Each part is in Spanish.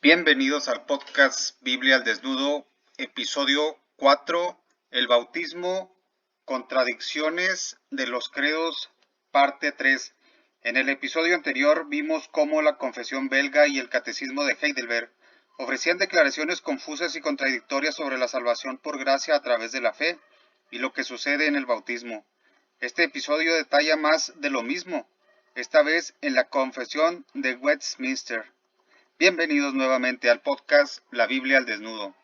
Bienvenidos al podcast Biblia al Desnudo, episodio 4, el bautismo, contradicciones de los credos, parte 3. En el episodio anterior vimos cómo la confesión belga y el catecismo de Heidelberg ofrecían declaraciones confusas y contradictorias sobre la salvación por gracia a través de la fe y lo que sucede en el bautismo. Este episodio detalla más de lo mismo, esta vez en la confesión de Westminster. Bienvenidos nuevamente al podcast La Biblia al Desnudo.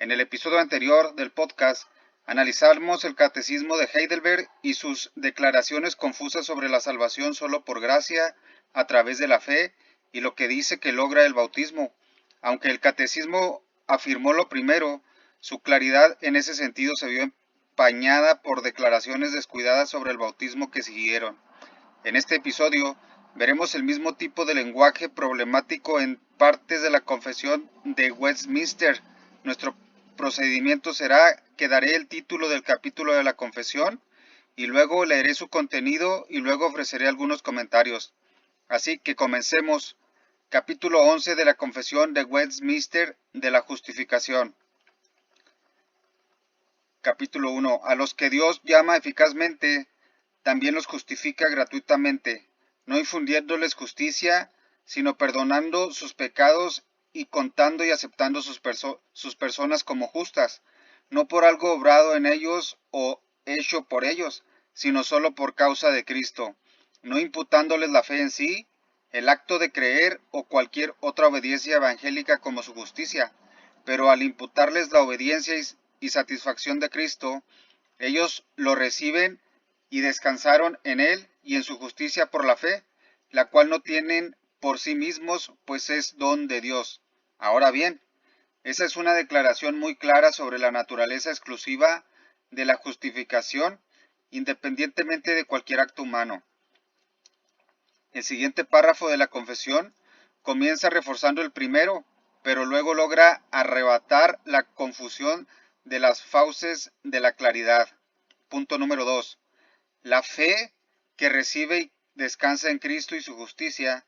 En el episodio anterior del podcast analizamos el catecismo de Heidelberg y sus declaraciones confusas sobre la salvación solo por gracia a través de la fe y lo que dice que logra el bautismo. Aunque el catecismo afirmó lo primero, su claridad en ese sentido se vio empañada por declaraciones descuidadas sobre el bautismo que siguieron. En este episodio veremos el mismo tipo de lenguaje problemático en partes de la confesión de Westminster. Nuestro procedimiento será que daré el título del capítulo de la confesión y luego leeré su contenido y luego ofreceré algunos comentarios. Así que comencemos. Capítulo 11 de la confesión de Westminster de la justificación. Capítulo 1. A los que Dios llama eficazmente, también los justifica gratuitamente, no infundiéndoles justicia, sino perdonando sus pecados y contando y aceptando sus personas como justas, no por algo obrado en ellos o hecho por ellos, sino solo por causa de Cristo, no imputándoles la fe en sí, el acto de creer o cualquier otra obediencia evangélica como su justicia, pero al imputarles la obediencia y satisfacción de Cristo, ellos lo reciben y descansaron en él y en su justicia por la fe, la cual no tienen por sí mismos, pues es don de Dios. Ahora bien, esa es una declaración muy clara sobre la naturaleza exclusiva de la justificación, independientemente de cualquier acto humano. El siguiente párrafo de la confesión comienza reforzando el primero, pero luego logra arrebatar la confusión de las fauces de la claridad. Punto número 2. La fe que recibe y descansa en Cristo y su justicia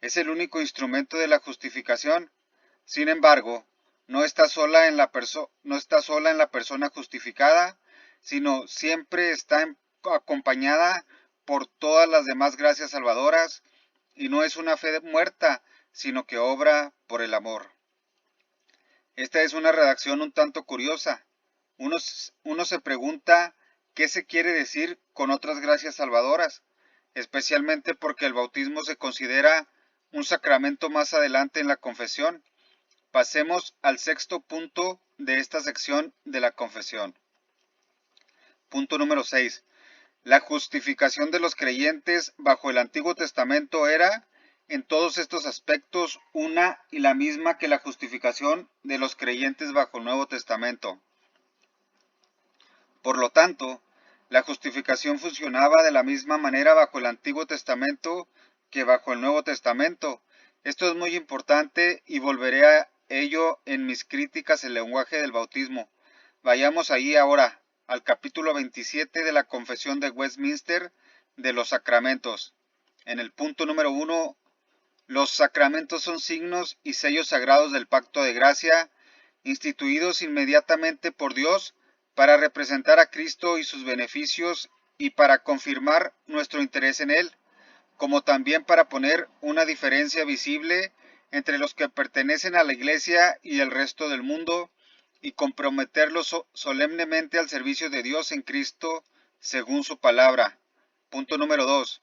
es el único instrumento de la justificación. Sin embargo, no está sola en la persona justificada, sino siempre está acompañada por todas las demás gracias salvadoras, y no es una fe muerta, sino que obra por el amor. Esta es una redacción un tanto curiosa. Uno se pregunta qué se quiere decir con otras gracias salvadoras, especialmente porque el bautismo se considera un sacramento más adelante en la confesión. Pasemos al sexto punto de esta sección de la confesión. Punto número 6. La justificación de los creyentes bajo el Antiguo Testamento era, en todos estos aspectos, una y la misma que la justificación de los creyentes bajo el Nuevo Testamento. Por lo tanto, la justificación funcionaba de la misma manera bajo el Antiguo Testamento que bajo el Nuevo Testamento. Esto es muy importante y volveré a ello en mis críticas al lenguaje del bautismo. Vayamos ahí ahora, al capítulo 27 de la Confesión de Westminster de los Sacramentos. En el punto número 1, los sacramentos son signos y sellos sagrados del pacto de gracia, instituidos inmediatamente por Dios para representar a Cristo y sus beneficios y para confirmar nuestro interés en Él, como también para poner una diferencia visible entre los que pertenecen a la Iglesia y el resto del mundo y comprometerlos solemnemente al servicio de Dios en Cristo según su palabra. Punto número 2.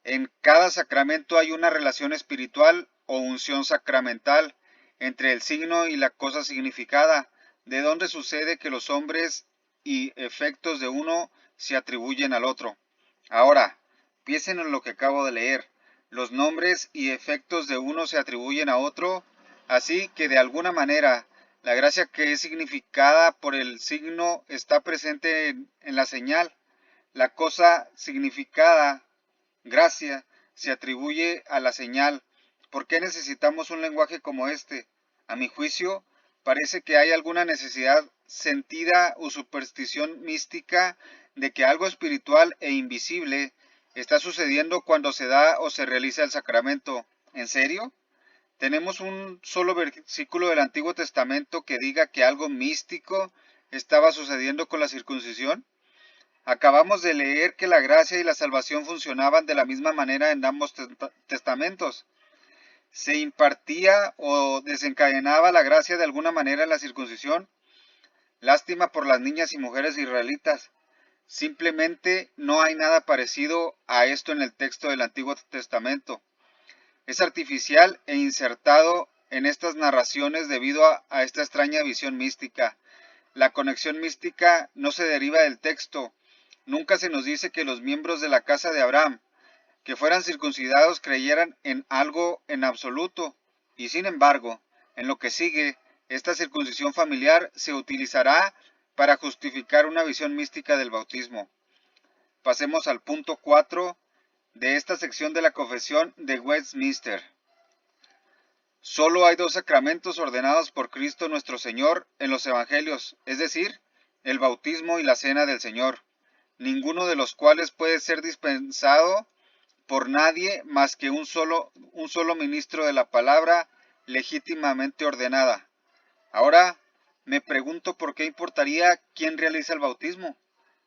En cada sacramento hay una relación espiritual o unción sacramental entre el signo y la cosa significada, de donde sucede que los hombres y efectos de uno se atribuyen al otro. Ahora, piensen en lo que acabo de leer. Los nombres y efectos de uno se atribuyen a otro, así que de alguna manera la gracia que es significada por el signo está presente en la señal. La cosa significada, gracia, se atribuye a la señal. ¿Por qué necesitamos un lenguaje como este? A mi juicio, parece que hay alguna necesidad sentida o superstición mística de que algo espiritual e invisible está sucediendo cuando se da o se realiza el sacramento. ¿En serio? ¿Tenemos un solo versículo del Antiguo Testamento que diga que algo místico estaba sucediendo con la circuncisión? Acabamos de leer que la gracia y la salvación funcionaban de la misma manera en ambos testamentos. ¿Se impartía o desencadenaba la gracia de alguna manera en la circuncisión? Lástima por las niñas y mujeres israelitas. Simplemente no hay nada parecido a esto en el texto del Antiguo Testamento. Es artificial e insertado en estas narraciones debido a esta extraña visión mística. La conexión mística no se deriva del texto. Nunca se nos dice que los miembros de la casa de Abraham, que fueran circuncidados, creyeran en algo en absoluto. Y sin embargo, en lo que sigue, esta circuncisión familiar se utilizará para justificar una visión mística del bautismo. Pasemos al punto 4 de esta sección de la Confesión de Westminster. Solo hay dos sacramentos ordenados por Cristo nuestro Señor en los Evangelios, es decir, el bautismo y la cena del Señor, ninguno de los cuales puede ser dispensado por nadie más que un solo ministro de la palabra legítimamente ordenada. Ahora, me pregunto por qué importaría quién realiza el bautismo.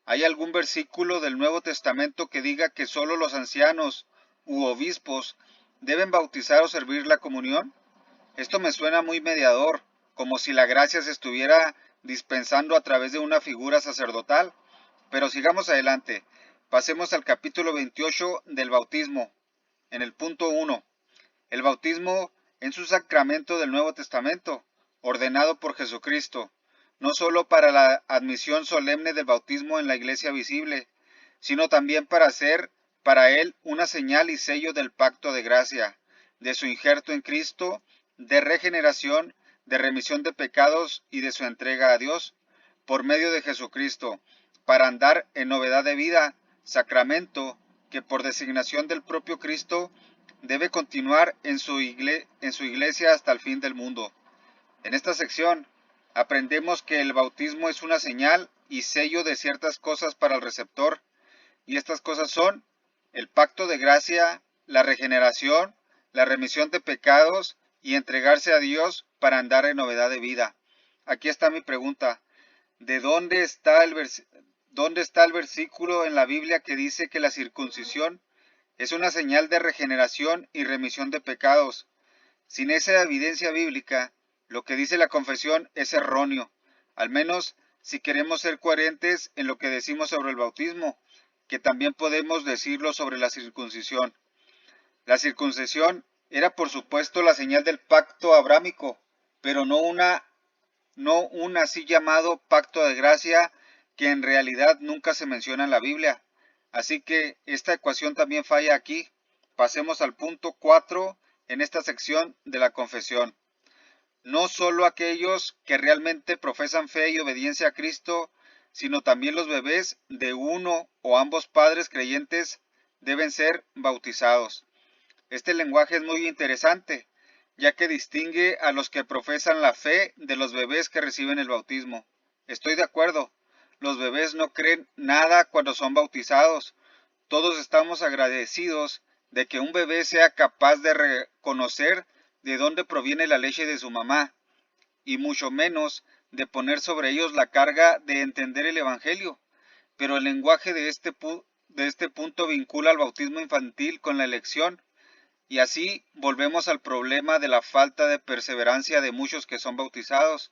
¿Hay algún versículo del Nuevo Testamento que diga que solo los ancianos u obispos deben bautizar o servir la comunión? Esto me suena muy mediador, como si la gracia se estuviera dispensando a través de una figura sacerdotal. Pero sigamos adelante. Pasemos al capítulo 28 del bautismo. En el punto 1. El bautismo es un sacramento del Nuevo Testamento, ordenado por Jesucristo, no solo para la admisión solemne del bautismo en la iglesia visible, sino también para ser para él una señal y sello del pacto de gracia, de su injerto en Cristo, de regeneración, de remisión de pecados y de su entrega a Dios, por medio de Jesucristo, para andar en novedad de vida, sacramento que por designación del propio Cristo debe continuar en su iglesia hasta el fin del mundo. En esta sección aprendemos que el bautismo es una señal y sello de ciertas cosas para el receptor, y estas cosas son el pacto de gracia, la regeneración, la remisión de pecados y entregarse a Dios para andar en novedad de vida. Aquí está mi pregunta. ¿De dónde está el versículo en la Biblia que dice que la circuncisión es una señal de regeneración y remisión de pecados? Sin esa evidencia bíblica, lo que dice la confesión es erróneo, al menos si queremos ser coherentes en lo que decimos sobre el bautismo, que también podemos decirlo sobre la circuncisión. La circuncisión era por supuesto la señal del pacto abrámico, pero no un así llamado pacto de gracia que en realidad nunca se menciona en la Biblia. Así que esta ecuación también falla aquí. Pasemos al punto 4 en esta sección de la confesión. No solo aquellos que realmente profesan fe y obediencia a Cristo, sino también los bebés de uno o ambos padres creyentes deben ser bautizados. Este lenguaje es muy interesante, ya que distingue a los que profesan la fe de los bebés que reciben el bautismo. Estoy de acuerdo, los bebés no creen nada cuando son bautizados. Todos estamos agradecidos de que un bebé sea capaz de reconocer de dónde proviene la leche de su mamá, y mucho menos de poner sobre ellos la carga de entender el Evangelio. Pero el lenguaje de este punto vincula al bautismo infantil con la elección, y así volvemos al problema de la falta de perseverancia de muchos que son bautizados,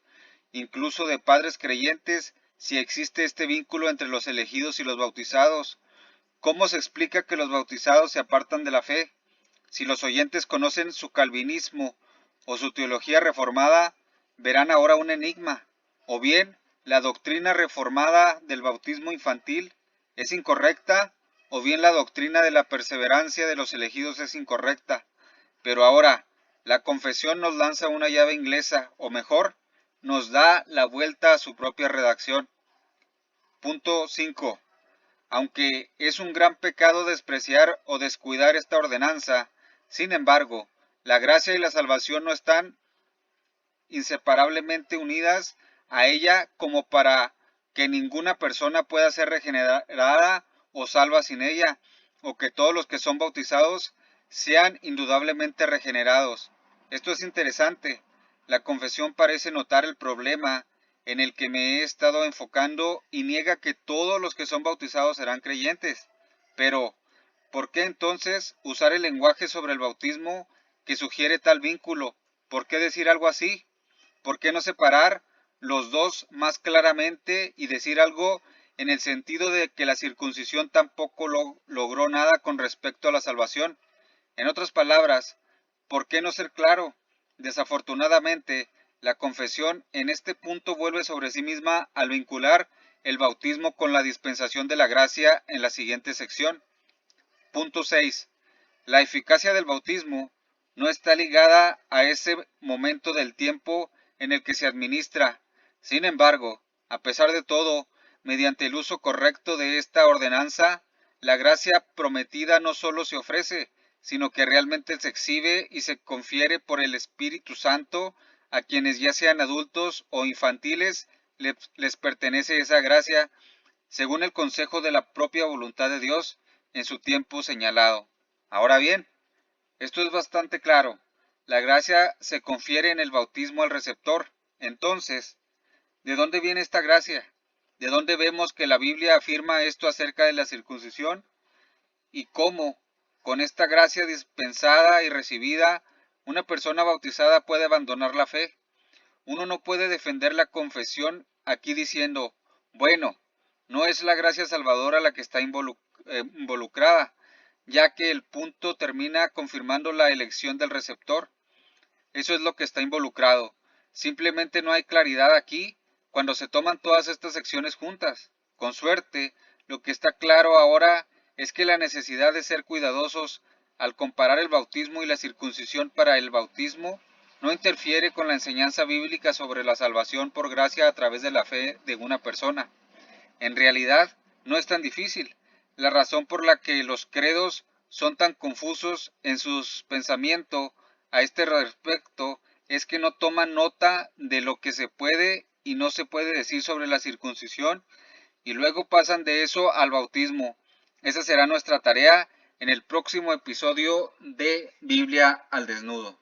incluso de padres creyentes, si existe este vínculo entre los elegidos y los bautizados. ¿Cómo se explica que los bautizados se apartan de la fe? Si los oyentes conocen su calvinismo o su teología reformada, verán ahora un enigma. O bien, la doctrina reformada del bautismo infantil es incorrecta, o bien la doctrina de la perseverancia de los elegidos es incorrecta. Pero ahora, la confesión nos lanza una llave inglesa, o mejor, nos da la vuelta a su propia redacción. Punto 5. Aunque es un gran pecado despreciar o descuidar esta ordenanza, sin embargo, la gracia y la salvación no están inseparablemente unidas a ella como para que ninguna persona pueda ser regenerada o salva sin ella, o que todos los que son bautizados sean indudablemente regenerados. Esto es interesante. La confesión parece notar el problema en el que me he estado enfocando y niega que todos los que son bautizados serán creyentes. Pero, ¿por qué entonces usar el lenguaje sobre el bautismo que sugiere tal vínculo? ¿Por qué decir algo así? ¿Por qué no separar los dos más claramente y decir algo en el sentido de que la circuncisión tampoco logró nada con respecto a la salvación? En otras palabras, ¿por qué no ser claro? Desafortunadamente, la confesión en este punto vuelve sobre sí misma al vincular el bautismo con la dispensación de la gracia en la siguiente sección. Punto 6. La eficacia del bautismo no está ligada a ese momento del tiempo en el que se administra. Sin embargo, a pesar de todo, mediante el uso correcto de esta ordenanza, la gracia prometida no solo se ofrece, sino que realmente se exhibe y se confiere por el Espíritu Santo a quienes ya sean adultos o infantiles, les pertenece esa gracia, según el consejo de la propia voluntad de Dios en su tiempo señalado. Ahora bien, esto es bastante claro. La gracia se confiere en el bautismo al receptor. Entonces, ¿de dónde viene esta gracia? ¿De dónde vemos que la Biblia afirma esto acerca de la circuncisión? ¿Y cómo, con esta gracia dispensada y recibida, una persona bautizada puede abandonar la fe? Uno no puede defender la confesión aquí diciendo, bueno, no es la gracia salvadora la que está involucrada, ya que el punto termina confirmando la elección del receptor. Eso es lo que está involucrado. Simplemente no hay claridad aquí cuando se toman todas estas secciones juntas. Con suerte, lo que está claro ahora es que la necesidad de ser cuidadosos al comparar el bautismo y la circuncisión para el bautismo no interfiere con la enseñanza bíblica sobre la salvación por gracia a través de la fe de una persona. En realidad, no es tan difícil. La razón por la que los credos son tan confusos en sus pensamientos a este respecto es que no toman nota de lo que se puede y no se puede decir sobre la circuncisión y luego pasan de eso al bautismo. Esa será nuestra tarea en el próximo episodio de Biblia al desnudo.